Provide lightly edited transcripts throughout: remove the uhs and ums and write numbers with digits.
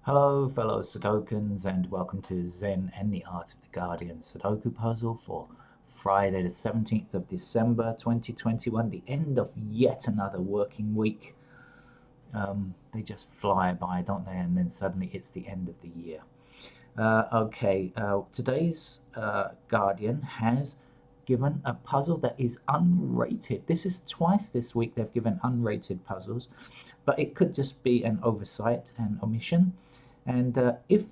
Hello, fellow Sudokans, and welcome to Zen and the Art of the Guardian Sudoku puzzle for Friday, the 17th of December 2021, the end of yet another working week. They just fly by, don't they? And then suddenly it's the end of the year. Today's Guardian has given a puzzle that is unrated. This is twice this week they've given unrated puzzles, but it could just be an oversight and omission. And if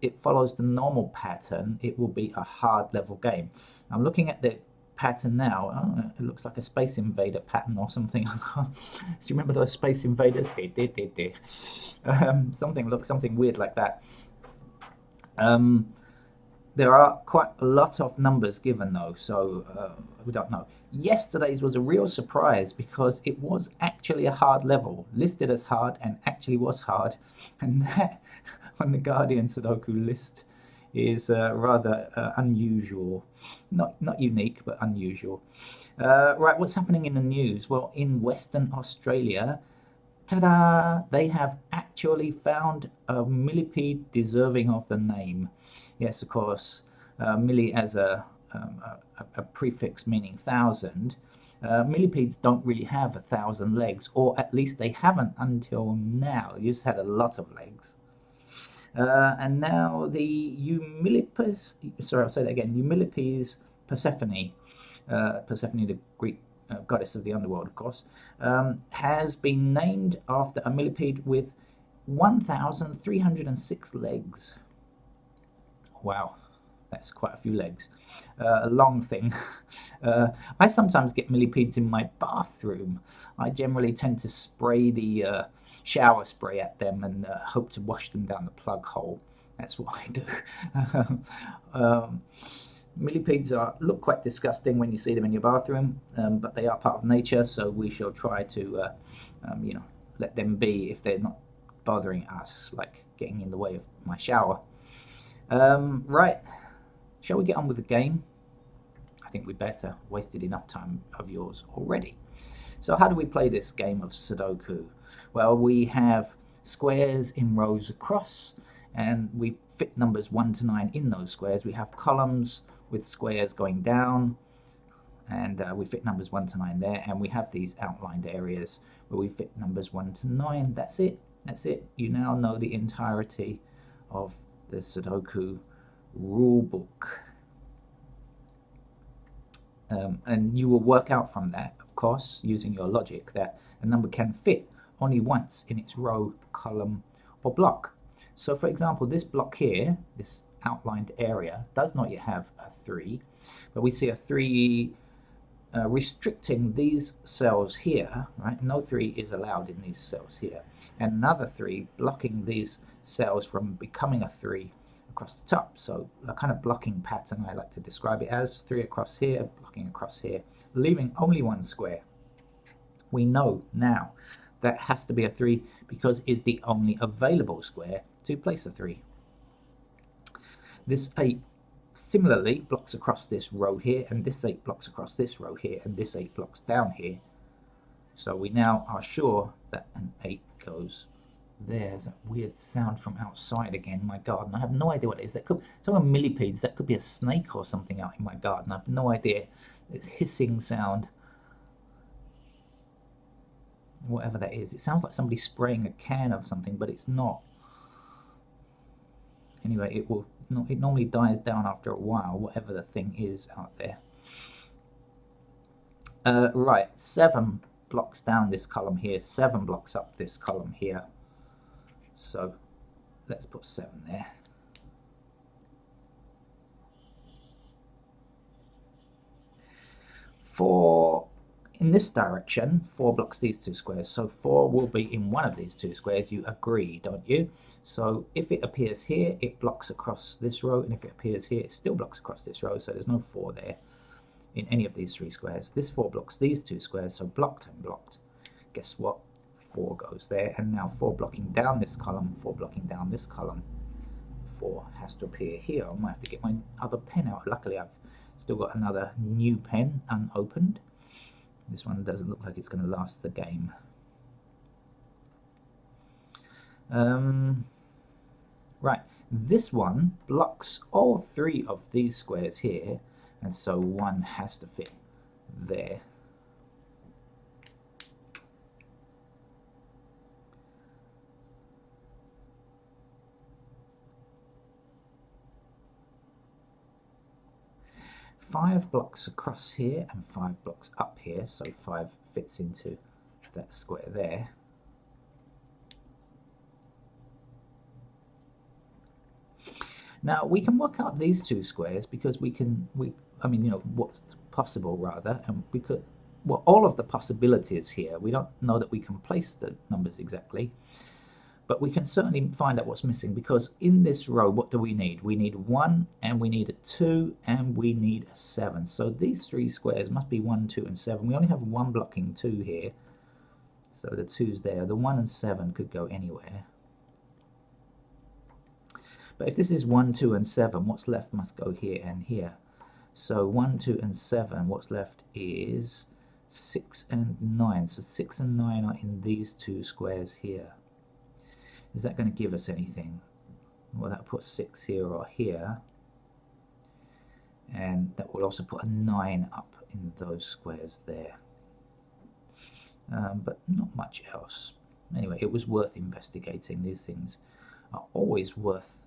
it follows the normal pattern, it will be a hard level game. I'm looking at the pattern now. Oh, it looks like a Space Invader pattern or something. Do you remember those Space Invaders? Something weird like that. Um, there are quite a lot of numbers given though, so we don't know. Yesterday's was a real surprise because it was actually a hard level, listed as hard and actually was hard, and that on the Guardian Sudoku list is rather unusual. Not unique, but unusual. Right, what's happening in the news? Well, in Western Australia, ta-da! They have actually found a millipede deserving of the name. Yes, of course, milli as a prefix meaning thousand. Millipedes don't really have 1,000 legs, or at least they haven't until now. They just had a lot of legs. And now the Eumillipes, sorry, I'll say that again, Eumillipes Persephone, Persephone, the Greek goddess of the underworld, of course, has been named after a millipede with 1,306 legs. Wow, that's quite a few legs. A long thing. I sometimes get millipedes in my bathroom. I generally tend to spray the shower spray at them and hope to wash them down the plug hole. That's what I do. um, Millipedes look quite disgusting when you see them in your bathroom, but they are part of nature, so we shall try to, let them be if they're not bothering us, like getting in the way of my shower. Right, shall we get on with the game? I think we better. Wasted enough time of yours already. So how do we play this game of Sudoku? Well, we have squares in rows across, and we fit numbers 1 to 9 in those squares. We have columns with squares going down, and we fit numbers 1 to 9 there, and we have these outlined areas where we fit numbers 1 to 9. That's it. That's it. You now know the entirety of the Sudoku rule book. And you will work out from that, of course, using your logic, that a number can fit only once in its row, column, or block. So, for example, this block here, this outlined area, does not yet have a 3, but we see a 3 restricting these cells here, right? No 3 is allowed in these cells here. And another 3 blocking these cells from becoming a 3 across the top. So a kind of blocking pattern, I like to describe it as 3 across here, blocking across here, leaving only one square. We know now that has to be a 3 because it's the only available square to place a 3. This 8 similarly blocks across this row here, and this 8 blocks across this row here, and this 8 blocks down here. So we now are sure that an 8 goes there. There's that weird sound from outside again in my garden. I have no idea what it is. That could, it's all millipedes. That could be a snake or something out in my garden. I have no idea. It's hissing sound. Whatever that is. It sounds like somebody spraying a can of something, but it's not. Anyway, it normally dies down after a while, whatever the thing is out there. Right, 7 blocks down this column here, 7 blocks up this column here. So let's put 7 there. For in this direction, 4 blocks these 2 squares, so 4 will be in one of these 2 squares. You agree, don't you? So if it appears here, it blocks across this row, and if it appears here, it still blocks across this row, so there's no 4 there in any of these 3 squares. This 4 blocks these 2 squares, so blocked and blocked. Guess what? 4 goes there, and now 4 blocking down this column, 4 blocking down this column. 4 has to appear here. I might have to get my other pen out. Luckily, I've still got another new pen unopened. This one doesn't look like it's going to last the game. Right, this one blocks all three of these squares here, and so one has to fit there. Five blocks across here and 5 blocks up here, so 5 fits into that square there. Now we can work out these two squares because I mean, you know, what's possible rather, and we could, well, all of the possibilities here. We don't know that we can place the numbers exactly, but we can certainly find out what's missing, because in this row, what do we need? We need 1, and we need a 2, and we need a 7. So these three squares must be 1, 2, and 7. We only have one blocking 2 here, so the 2's there. The 1 and 7 could go anywhere. But if this is 1, 2, and 7, what's left must go here and here. So 1, 2, and 7, what's left is 6 and 9. So 6 and 9 are in these two squares here. Is that going to give us anything? Well, that puts 6 here or here. And that will also put a 9 up in those squares there. But not much else. Anyway, it was worth investigating. These things are always worth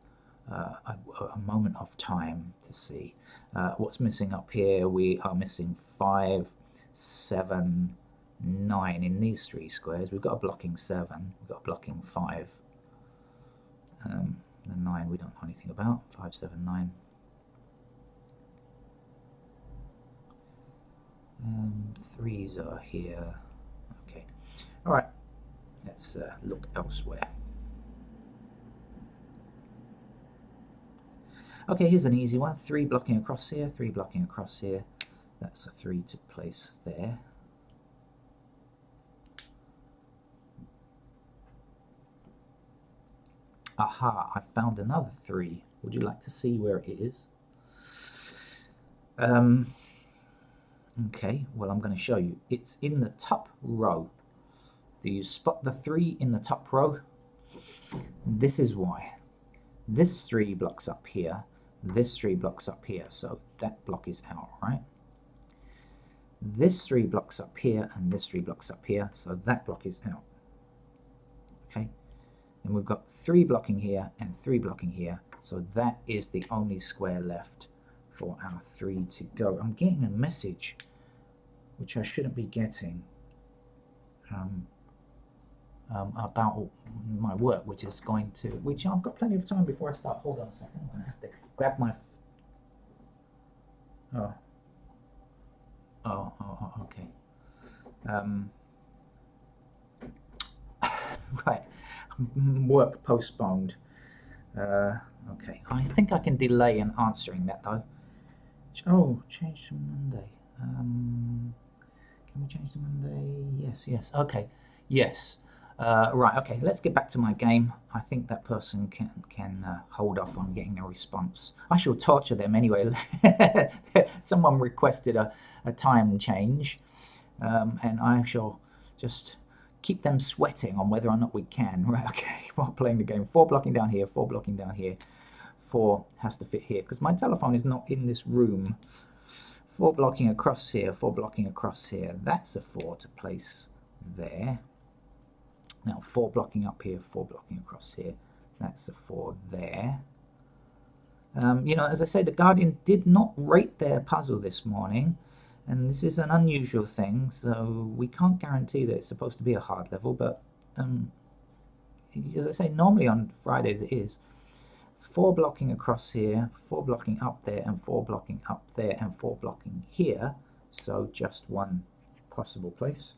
a moment of time to see. What's missing up here? We are missing 5, 7, 9 in these three squares. We've got a blocking 7, we've got a blocking 5. The 9 we don't know anything about. 5, 7, 9. 3's are here. Okay. Alright. Let's look elsewhere. Okay, here's an easy one. 3 blocking across here, 3 blocking across here. That's a 3 to place there. Aha, I found another 3. Would you like to see where it is? Okay, well, I'm going to show you. It's in the top row. Do you spot the 3 in the top row? This is why. This 3 blocks up here. This 3 blocks up here, so that block is out, right? This 3 blocks up here, and this 3 blocks up here, so that block is out. Okay, and we've got 3 blocking here and 3 blocking here, so that is the only square left for our 3 to go. I'm getting a message which I shouldn't be getting about my work, which is going to, which I've got plenty of time before I start. Hold on a second, I'm going to have to grab my, okay. Right, work postponed. Okay, I think I can delay in answering that though. Oh, change to Monday. Can we change to Monday? Yes, okay, yes. Right, okay, let's get back to my game. I think that person can hold off on getting a response. I shall torture them anyway. Someone requested a time change, and I shall just keep them sweating on whether or not we can. Right, okay, while playing the game. 4 blocking down here, 4 blocking down here. 4 has to fit here, because my telephone is not in this room. 4 blocking across here, 4 blocking across here. That's a 4 to place there. Now 4 blocking up here, 4 blocking across here. That's a 4 there. You know, as I say, the Guardian did not rate their puzzle this morning, and this is an unusual thing, so we can't guarantee that it's supposed to be a hard level, but as I say, normally on Fridays it is. 4 blocking across here, 4 blocking up there, and 4 blocking up there, and 4 blocking here, so just one possible place.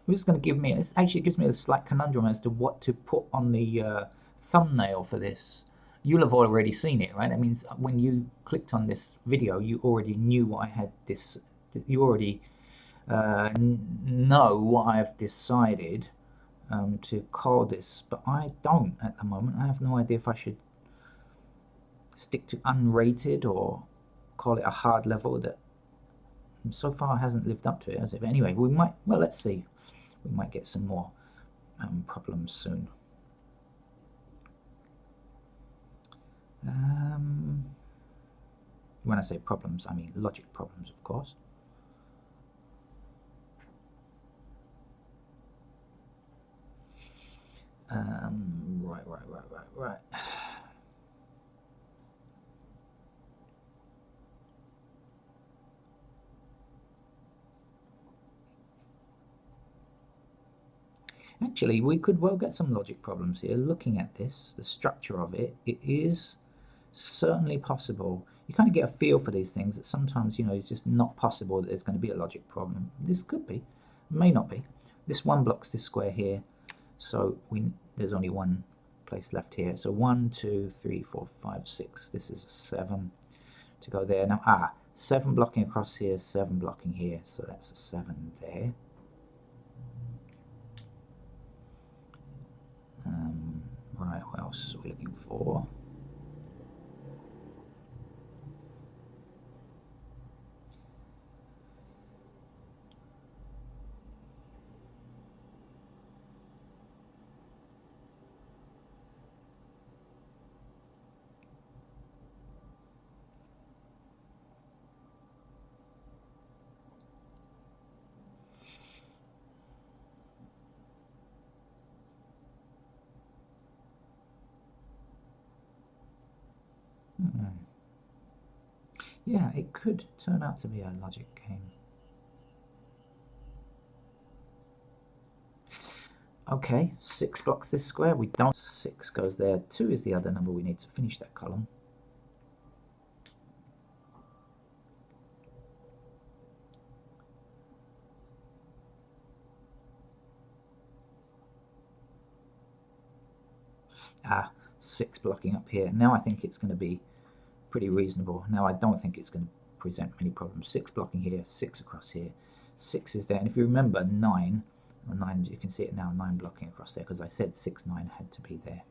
This is going to give me, it actually gives me a slight conundrum as to what to put on the thumbnail for this. You'll have already seen it, right? That means when you clicked on this video, you already knew what I had this, you already know what I've decided to call this, but I don't at the moment. I have no idea if I should stick to unrated or call it a hard level that so far hasn't lived up to it, has it? But anyway, we might, well, let's see. We might get some more problems soon. When I say problems, I mean logic problems, of course. Right. Actually, we could well get some logic problems here. Looking at this, the structure of it, it is certainly possible. You kind of get a feel for these things that sometimes, you know, it's just not possible that there's going to be a logic problem. This could be, may not be. This one blocks this square here, so there's only one place left here. So 1, 2, 3, 4, 5, 6. This is a 7 to go there. Now, 7 blocking across here, 7 blocking here, so that's a 7 there. Right, what else are we looking for? Yeah, it could turn out to be a logic game. Okay, 6 blocks this square. We don't. 6 goes there. 2 is the other number we need to finish that column. Ah, 6 blocking up here. Now I think it's going to be pretty reasonable. Now I don't think it's going to present many problems. 6 blocking here, 6 across here. 6 is there. And if you remember, 9, you can see it now, 9 blocking across there, because I said 6, 9 had to be there.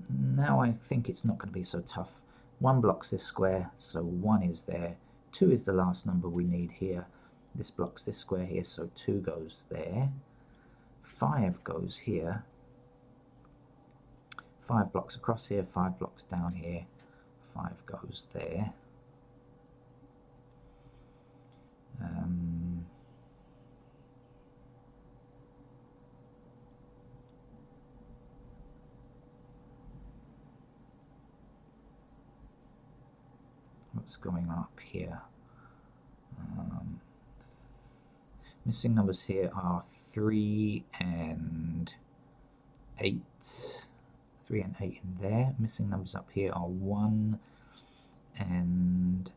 Now I think it's not going to be so tough. 1 blocks this square, so 1 is there. 2 is the last number we need here. This blocks this square here, so 2 goes there. 5 goes here. 5 blocks across here, 5 blocks down here. 5 goes there. What's going on up here? Missing numbers here are 3 and 8. 3 and 8 in there. Missing numbers up here are 1 and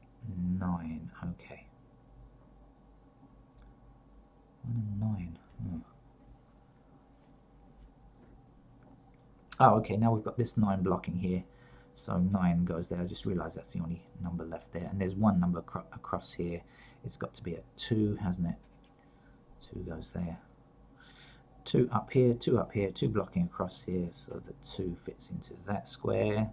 9. Okay. 1 and 9. Oh, okay, now we've got this 9 blocking here. So 9 goes there. I just realised that's the only number left there. And there's one number across here. It's got to be a 2, hasn't it? 2 goes there. 2 up here, 2 up here, 2 blocking across here. So the 2 fits into that square.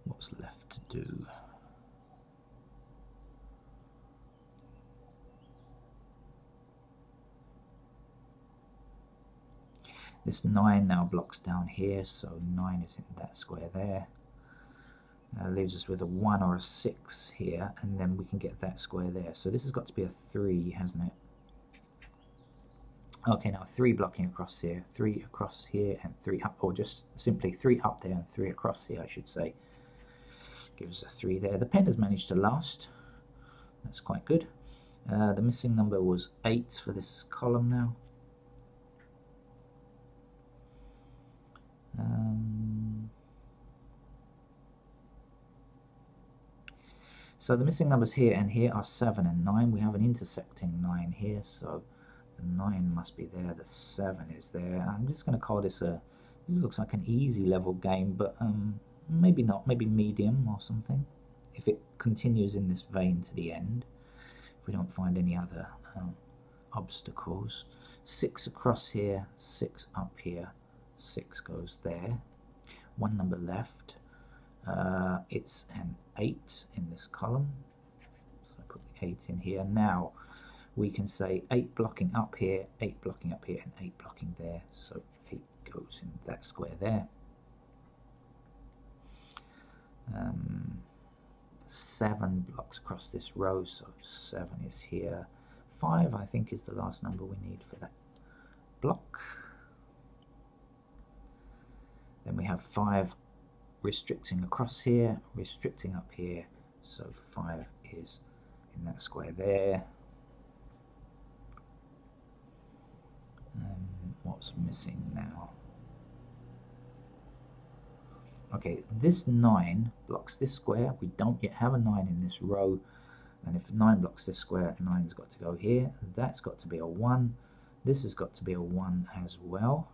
What's left to do? This 9 now blocks down here, so 9 is in that square there. Leaves us with a 1 or a 6 here, and then we can get that square there. So this has got to be a 3, hasn't it? Okay, now 3 blocking across here, 3 across here, and 3 up, or just simply 3 up there and 3 across here, I should say. Gives us a 3 there. The pen has managed to last. That's quite good. The missing number was 8 for this column now. So the missing numbers here and here are 7 and 9. We have an intersecting 9 here, so the 9 must be there, the 7 is there. I'm just going to call this this looks like an easy level game, but maybe not, maybe medium or something, if it continues in this vein to the end, if we don't find any other obstacles. 6 across here, 6 up here, 6 goes there. One number left. It's an 8 in this column. So I put the 8 in here. Now we can say 8 blocking up here, 8 blocking up here, and 8 blocking there. So 8 goes in that square there. 7 blocks across this row, so 7 is here. 5 I think is the last number we need for that block. Then we have 5 restricting across here, restricting up here, so 5 is in that square there. What's missing now? Okay, this 9 blocks this square. We don't yet have a 9 in this row, and if 9 blocks this square, 9's got to go here. That's got to be a 1. This has got to be a 1 as well.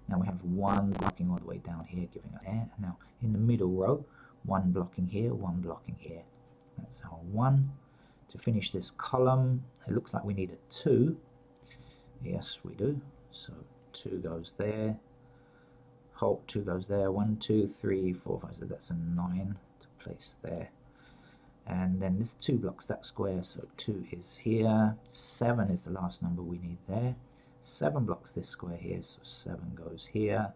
Now we have 1 blocking all the way down here, giving us there. Now in the middle row, 1 blocking here, 1 blocking here. That's our 1. To finish this column, it looks like we need a 2. Yes, we do. So 2 goes there. Halt, 2 goes there. 1, 2, 3, 4, 5. So that's a 9 to place there. And then this 2 blocks that square, so 2 is here. 7 is the last number we need there. 7 blocks this square here, so 7 goes here.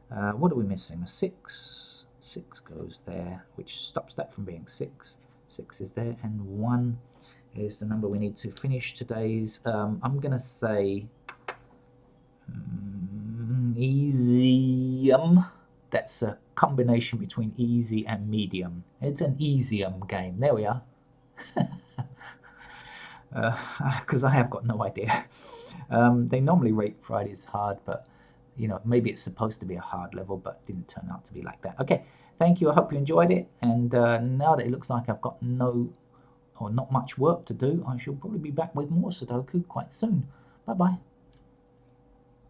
What are we missing? A 6. 6 goes there, which stops that from being 6. 6 is there, and 1 is the number we need to finish today's. I'm going to say Easium. That's a combination between easy and medium. It's an Easium game. There we are. Because I have got no idea. They normally rate Fridays hard, but you know, maybe it's supposed to be a hard level, but didn't turn out to be like that. Okay, thank you. I hope you enjoyed it. And now that it looks like I've got not much work to do, I shall probably be back with more Sudoku quite soon. Bye bye.